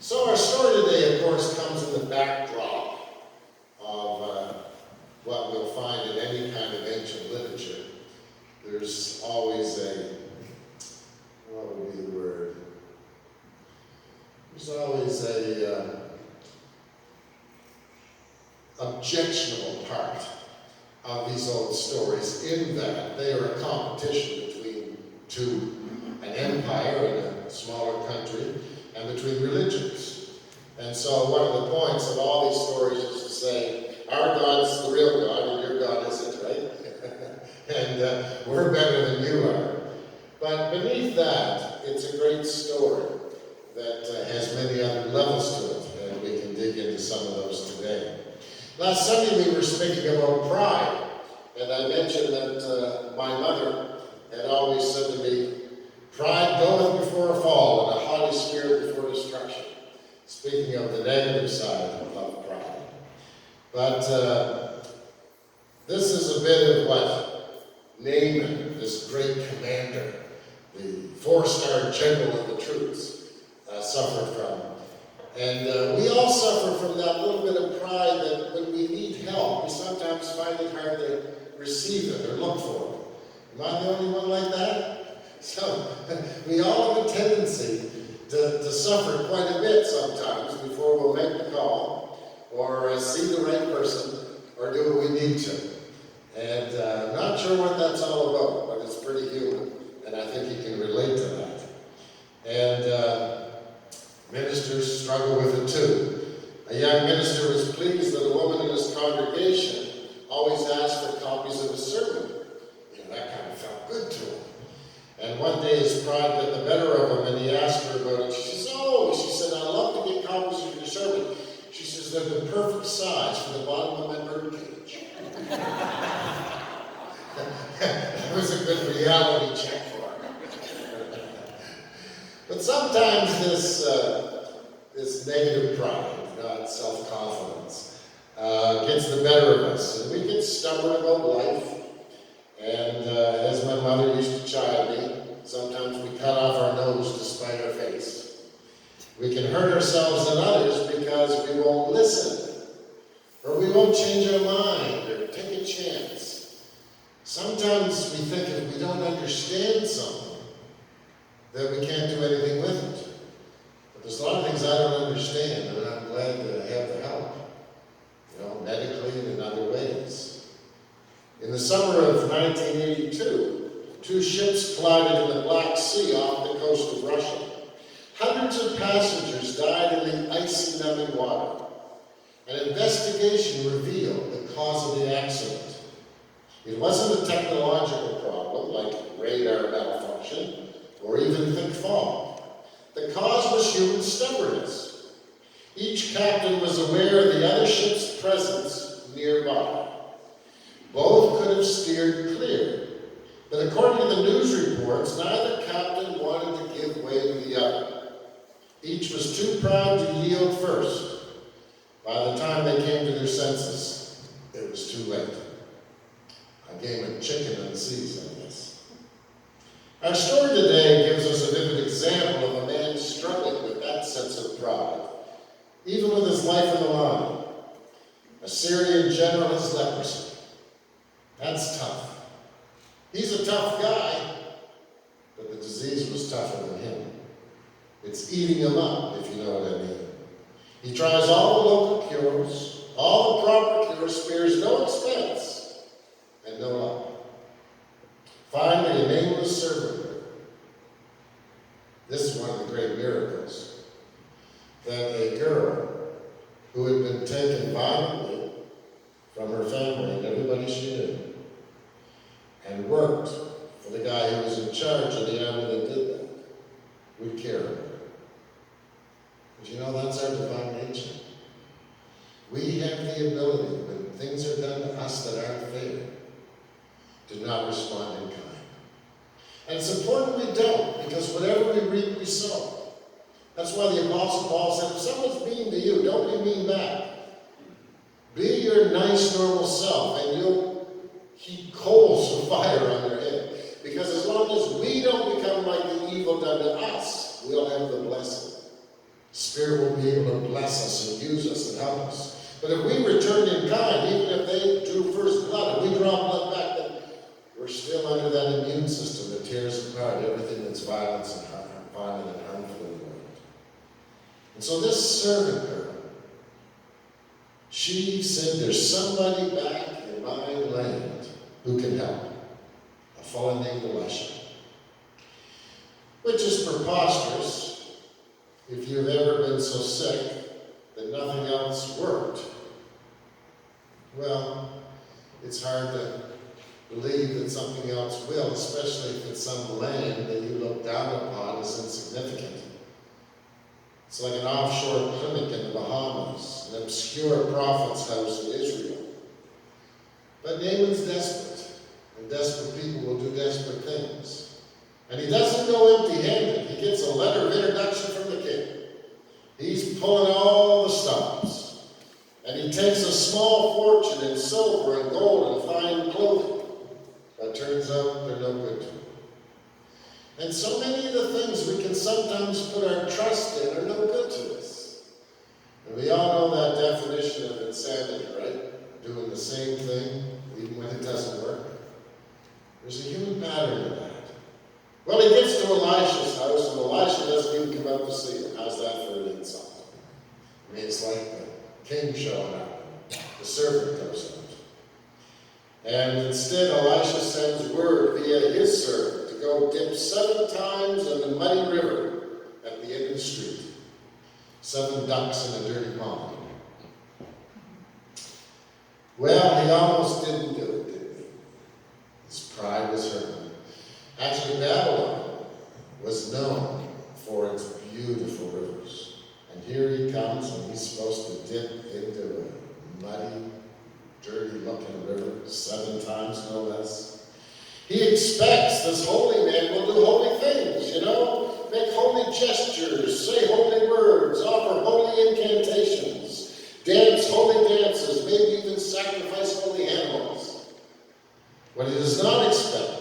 So our story today, of course, comes in the backdrop of what we'll find in any kind of ancient literature. There's always what would be the word? There's always objectionable part of these old stories in that they are a competition between an empire and a smaller country, and between religions. And so one of the points of all these stories is to say, our God's the real God, and your God isn't, right? And we're better than you are. But beneath that, it's a great story that has many other levels to it, and we can dig into some of those today. Last Sunday we were speaking about pride, and I mentioned that my mother had always said to me, pride goeth before a fall, and a haughty spirit before destruction. Speaking of the negative side of pride. But this is a bit of what Naaman, this great commander, the 4-star general of the troops, suffered from. And we all suffer from that little bit of pride that when we need help, we sometimes find it hard to receive it or look for it. Am I the only one like that? So, we all have a tendency to suffer quite a bit sometimes before we'll make the call, or see the right person, or do what we need to. And I'm not sure what that's all about, but it's pretty human, and I think you can relate to that. And ministers struggle with it too. A young minister was pleased that a woman in his congregation always asked for copies of his sermon. That kind of felt good to him. And one day his pride got the better of him, and he asked her about it. She says, she said, I love to get copies of your sermon. She says, they're the perfect size for the bottom of my birdcage. That was a good reality check for her. But sometimes this negative pride, not self-confidence, gets the better of us, and we get stubborn about life. And as my mother used to chide me, sometimes we cut off our nose to spite our face. We can hurt ourselves and others because we won't listen, or we won't change our mind, or take a chance. Sometimes we think if we don't understand something, that we can't do anything with it. But there's a lot of things I don't understand, and I'm glad to have the help, medically and in other ways. In the summer of 1982, 2 ships collided in the Black Sea off the coast of Russia. Hundreds of passengers died in the icy, numbing water. An investigation revealed the cause of the accident. It wasn't a technological problem like radar malfunction or even thick fog. The cause was human stubbornness. Each captain was aware of the other ship's presence nearby. Both could have steered clear, but according to the news reports, neither captain wanted to give way to the other. Each was too proud to yield first. By the time they came to their senses, it was too late. A game of chicken and seas, I guess. Our story today gives us a vivid example of a man struggling with that sense of pride, even with his life on the line. A Syrian general has leprosy. That's tough. He's a tough guy, but the disease was tougher than him. It's eating him up, if you know what I mean. He tries all the local cures, all the proper cures, spares no expense, and no luck. Finally, a nameless servant. This is one of the great miracles. That a girl who had been taken violently from her family and everybody she knew, and worked for the guy who was in charge of the army that did that, would care of her. But that's our divine nature. We have the ability, when things are done to us that aren't fair, to not respond in kind. And it's important we don't, because whatever we reap, we sow. That's why the Apostle Paul said, if someone's mean to you, don't be mean back. Be your nice, normal self, and you'll heap coals of fire on their head. Because as long as we don't become like the evil done to us, we'll have the blessing. Spirit will be able to bless us and use us and help us. But if we return in kind, even if they drew first blood, if we draw blood back, then we're still under that immune system that tears apart everything that's violence and violent and harmful in the world. And so this servant girl, she said, there's somebody back in my land who can help. A fellow named Elisha. Which is preposterous if you've ever been so sick that nothing else worked. Well, it's hard to believe that something else will, especially if it's some land that you look down upon as insignificant. It's like an offshore clinic in the Bahamas, an obscure prophet's house in Israel. But Naaman's desperate, and desperate people will do desperate things. And he doesn't go empty-handed. He gets a letter of introduction from the king. He's pulling all the stops. And he takes a small fortune in silver and gold and fine clothing. But turns out they're no good to him. And so many of the things we can sometimes put our trust in are no good to us. And we all know that definition of insanity, right? Doing the same thing even when it doesn't work. There's a human pattern to that. Well, he gets to Elisha's house, and Elisha doesn't even come out to see him. How's that for an insult? I mean, it's like the king showing up. The servant goes out. And instead, Elisha sends word via his servant to go dip 7 times in the muddy river at the end of the street. 7 ducks in a dirty pond. Well, he almost didn't do it, did he? His pride was hurt. Actually, Babylon was known for its beautiful rivers. And here he comes, and he's supposed to dip into a muddy, dirty-looking river 7 times, no less. He expects this holy man will do holy things, make holy gestures, say holy words, offer holy incantations, dance holy dances, maybe even sacrifice holy animals. What he does not expect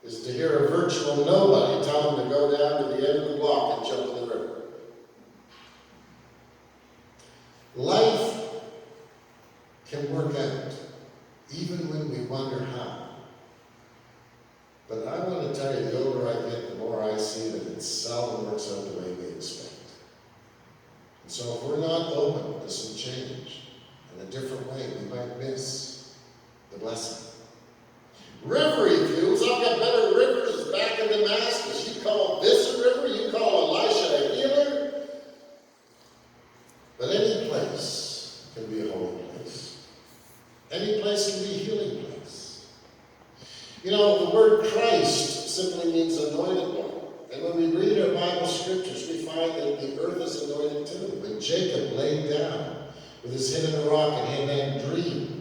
is to hear a virtual nobody tell him to go down to the end of the block and jump in the river. Life can work out, even when we wonder how. But I want to tell you, the older I get, the more I see that it seldom works out the way we expect. And so if we're not open to some change in a different way, we might miss the blessing. River, he feels. I've got better rivers back in Damascus. You call this a river? You call Elisha a healer? But any place can be a holy place. Any place can be a healing place. The word Christ simply means anointed one. And when we read our Bible scriptures, we find that the earth is anointed too. When Jacob laid down with his head in a rock and had that dream,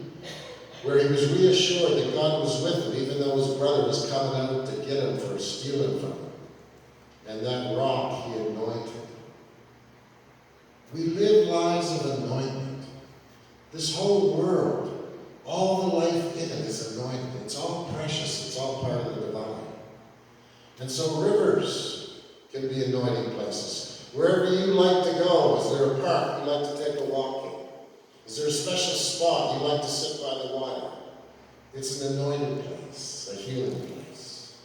where he was reassured that God was with him, even though his brother was coming out to get him for stealing from him. And that rock he anointed. We live lives of anointment. This whole world, all the life in it is anointed. It's all precious. It's all part of the divine. And so rivers can be anointing places. Wherever you like to go, is there a park you like to take a walk in? Is there a special spot you like to sit by the water? It's an anointed place, a healing place.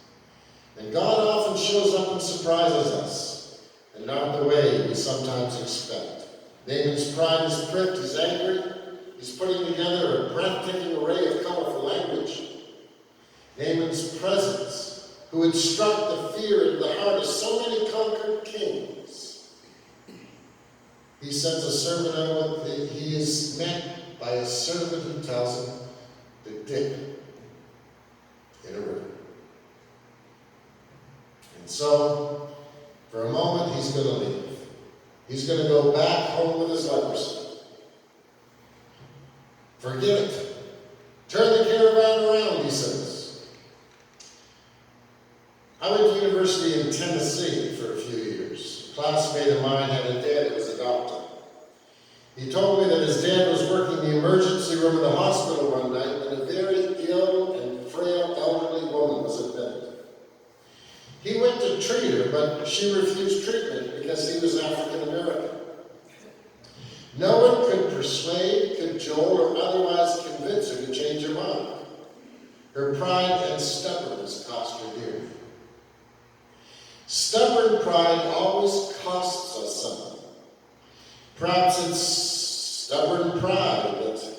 And God often shows up and surprises us, and not the way we sometimes expect. Naaman's pride is pricked, he's angry, he's putting together a breathtaking array of colorful language. Naaman's presence, who had struck the fear in the heart of so many conquered kings. He sends a servant out, he is met by a servant who tells him to dip in a river. And so, for a moment, he's going to leave. He's going to go back home with his leprosy. Forget it. Turn the caravan around, he says. I went to university in Tennessee for a few years. A classmate of mine had a dad who was a doctor. He told me that his dad was working in the emergency room in the hospital one night when a very ill and frail elderly woman was admitted. He went to to treat her, but she refused treatment because he was African American. No one could persuade, cajole, or otherwise convince her to change her mind. Her pride and stubbornness cost her dear. Stubborn pride always costs us something. Perhaps it's stubborn pride that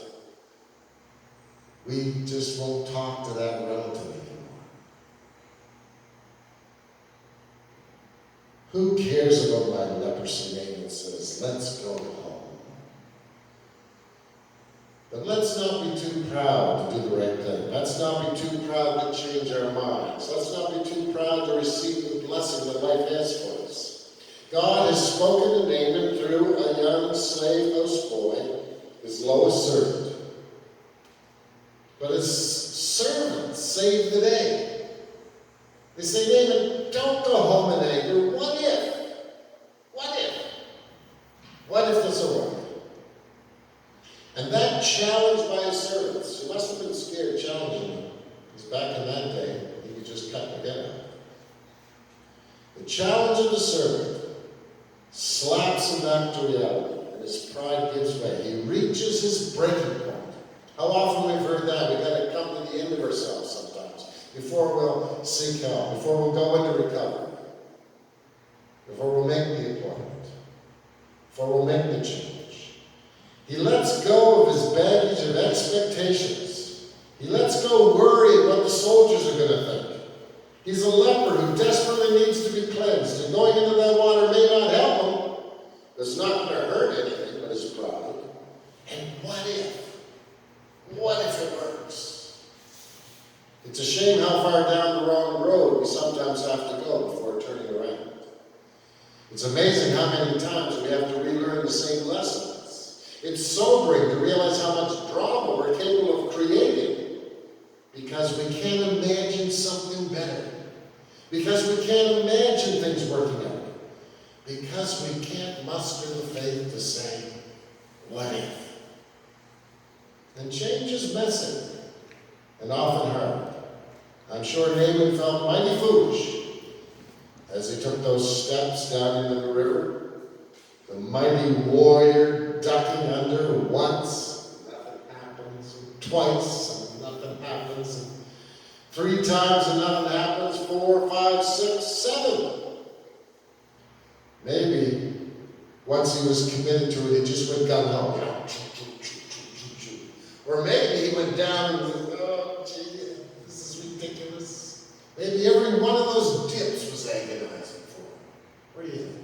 we just won't talk to that relative anymore. Who cares about my leprosy? Naaman says, let's go home. But let's not be too proud to do the right thing. Let's not be too proud to change our minds. Let's not be too proud to receive the blessing that life has for us. God has spoken to Naaman through a young slave house boy, his lowest servant. But his servants saved the day. They say, Naaman, don't go home in anger. What if? What if? What if this will work? And that challenge by his servants, he must have been scared challenging them, because back in that day, he could just cut the head off. The challenge of the servant slaps him back to reality, and his pride gives way. He reaches his breaking point. How often we've heard that? We've got to come to the end of ourselves sometimes before we'll seek help, before we'll go into recovery, before we'll make the appointment, before we'll make the change. He lets go of his baggage of expectations. He lets go worry what the soldiers are going to think. He's a leper who desperately needs to be cleansed, and going into that water may not help him. It's not going to hurt anything but his pride. And what if? What if it works? It's a shame how far down the wrong road we sometimes have to go before turning around. It's amazing how many times we have to relearn the same lessons. It's sobering to realize how much drama we're capable of creating because we can't imagine something better, because we can't imagine things working out, because we can't muster the faith to say, what if? And change is messy and often hard. I'm sure Naaman felt mighty foolish as he took those steps down into the river. The mighty warrior ducking under once, nothing happens, and twice, and nothing happens, and 3 times and nothing happens, 4, 5, 6, 7. Maybe once he was committed to it, he just went gung-ho, you know. Or maybe he went down and was, oh, gee, this is ridiculous. Maybe every one of those dips was agonizing for him. What do you think?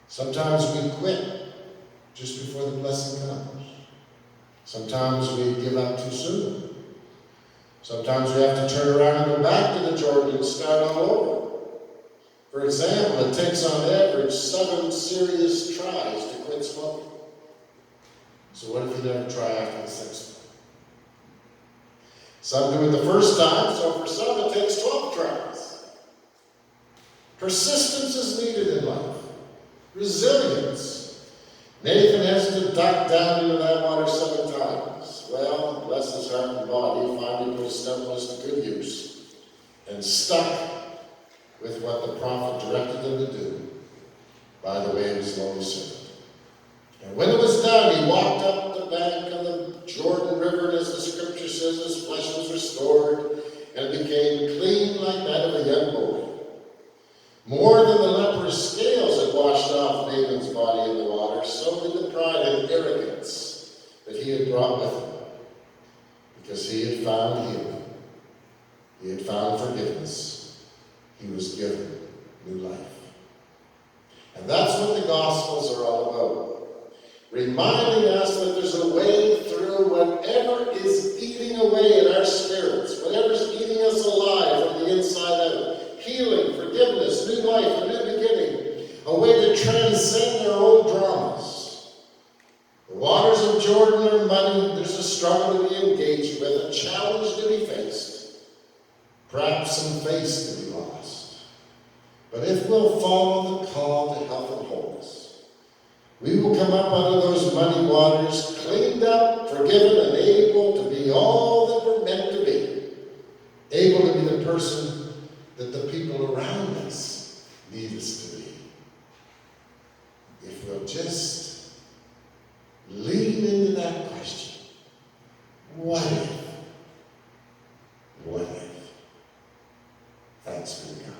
Sometimes we quit just before the blessing comes. Sometimes we give up too soon. Sometimes we have to turn around and go back to the Jordan and start all over. For example, it takes on average 7 serious tries to quit smoking. So what if you never try after the 6th one? Some do it the first time, so for some it takes 12 tries. Persistence is needed in life. Resilience. Nathan has to duck down into that water 7 times. Well, bless his heart and body, he finally put his stubbornness to good use and stuck with what the prophet directed him to do by the way of his lowly servant. And when it was done, he walked up the bank of the Jordan River, and as the scripture says, his flesh was restored and became clean like that of a young boy. More than the leper's scales had washed off Naaman's body in the water, so did the pride and arrogance that he had brought with him. Because he had found healing. He had found forgiveness. He was given new life. And that's what the Gospels are all about. Reminding us that there's a way through whatever is eating away at our spirits, whatever's eating us alive from the inside out. Healing, forgiveness, new life, a new beginning, a way to transcend our old dramas. The waters of Jordan are muddy, there's a struggle to be engaged with, a challenge to be faced, perhaps some face to be lost. But if we'll follow the call to health and wholeness, we will come up out of those muddy waters, cleaned up, forgiven, and able to be all that we're meant to be, able to be the person that the people around us need us to be. If we'll just lean into that question, what if? What if? Thanks be to God.